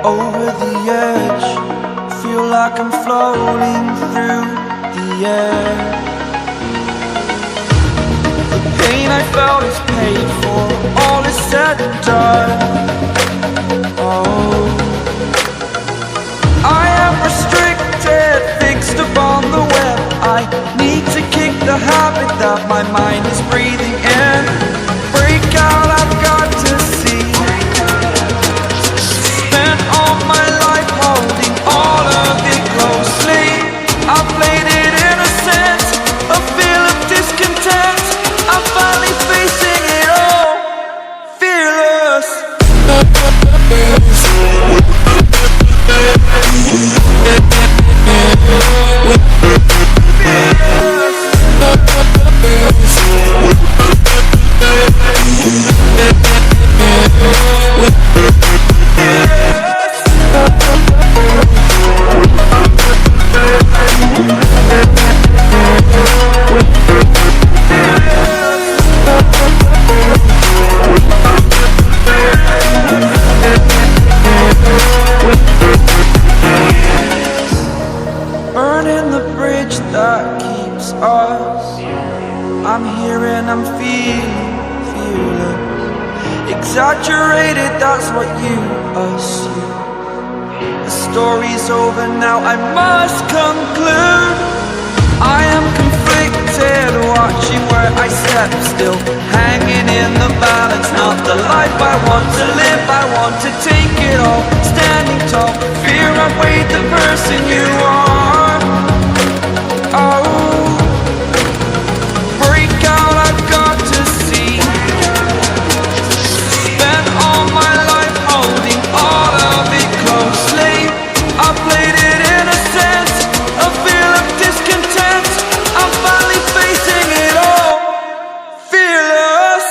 Over the edge, feel like I'm floating through the air. The pain I felt is paid for, all is said and done. Oh, I am restricted, fixed upon the web. I need to kick the habit that my mind is breathing in. Break out, I've got to see. Spent all my life holding all of it closely. I played it innocent, a feel of discontent. I'm finally facing it all, fearless. Burning the bridge that keeps us. I'm here and I'm feeling fearless. Exaggerated, that's what you assume. The story's over now, I must conclude. I am conflicted, watching where I step still, hanging in the balance. Not the life I want to live, I want to take it all. Standing tall, fear I've weighed the person you are. Oh, break out, I've got to see. Spent all my life holding all of it closely. I played it innocent, a feel of discontent. I'm finally facing it all, fearless.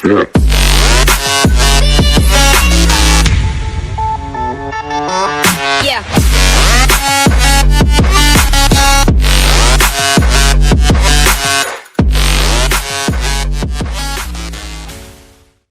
Yeah.